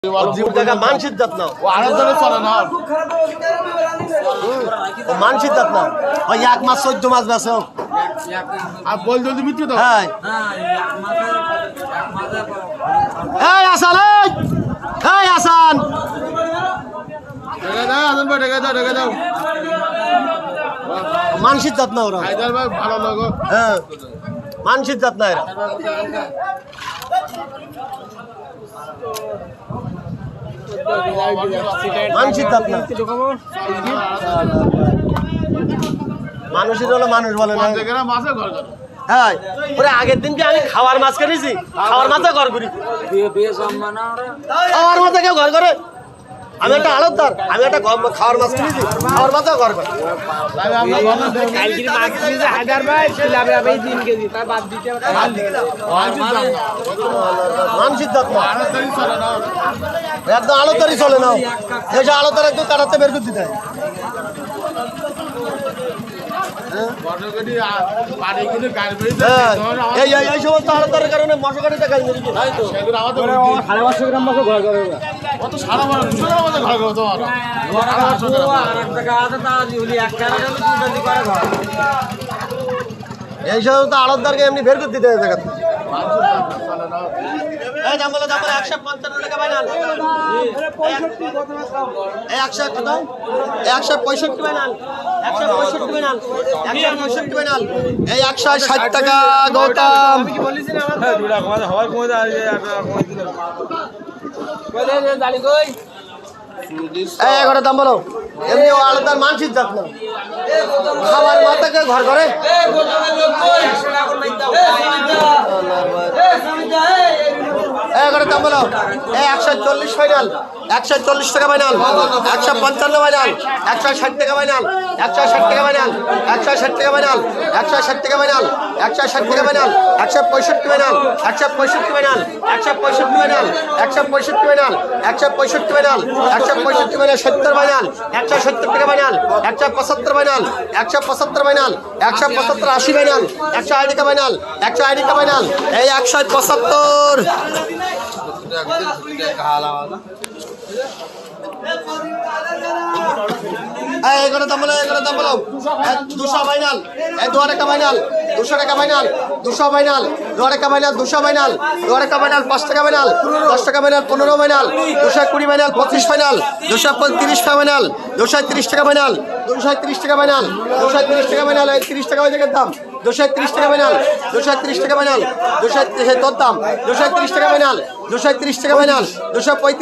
मानसिक जात ना मानसिक जात ना एक मास 14 मास बेचे আর বল জলদি বিক্রি দাও হ্যাঁ এই হাসান এই হাসান টাকা দাও আদন ভাই টাকা দাও মানসিক জাত না ওরা হায়দার ভাই ভালো লাগো হ্যাঁ মানসিক জাত না এরা মানসিক জাত না মানুষের হলো মানুষ বলে না মাছে ঘর ঘর হ্যাঁ ওরে আগের দিনকে আমি খাওয়ার মাছ কিনেছি খাওয়ার মাছে ঘর করি খাওয়ার মাছে কেউ ঘর করে আমি একটা আড়তদার আমি একটা খাওয়ার মাছ কিনেছি খাওয়ার মাছে ঘর করে মানসিক জাত না একদম আড়তদারই চলে না এসে আড়তদার একদম কাটাতে বের করে দিতে হয় এই সমস্ত আড়তদারের কারণে মশাকারিটা গাছ মেরে এই সমস্ত আড়তদারকে এমনি বের করে দিতে হয় জায়গা এই দাম বলে 155 টাকা বাইনাল 165 বাইনাল 165 বাইনাল 165 বাইনাল এই 160 টাকা গৌতম এই এগারো দাম বলো এমনি আলাদা মানসিক জাত না খাবার মাথাকে ঘর করে এগারো দাম বলো 140 ফাইনাল 140 টাকা ফাইনাল 155 ফাইনাল 160 টাকা ফাইনাল 160 টাকা ফাইনাল 160 টাকা ফাইনাল 160 টাকা ফাইনাল 160 টাকা final 165 final 165 final 165 final 165 final 165 final 165 final 70 final 170 টাকা ফাইনাল 175 ফাইনাল 175 ফাইনাল 175 80 ফাইনাল 180 টাকা ফাইনাল 180 টাকা ফাইনাল এই 175 এগারো দাম বলো 200 ফাইনাল 2 টাকা ফাইনাল 200 টাকা ফাইনাল 200 ফাইনাল 2 টাকা ফাইনাল 200 ফাইনাল 2 টাকা ফাইনাল 5 টাকা ফাইনাল 10 টাকা ফাইনাল 15 ফাইনাল 220 ফাইনাল 25 ফাইনাল 230 টাকা ফাইনাল 230 টাকা ফাইনাল 230 টাকা ফাইনাল 230 টাকা ফাইনাল 30 টাকা ওই জায়গার দাম 230 টাকা ফাইনাল 230 টাকা ফাইনাল 230 দাম 230 টাকা ফাইনাল 230 টাকা ফাইনাল 235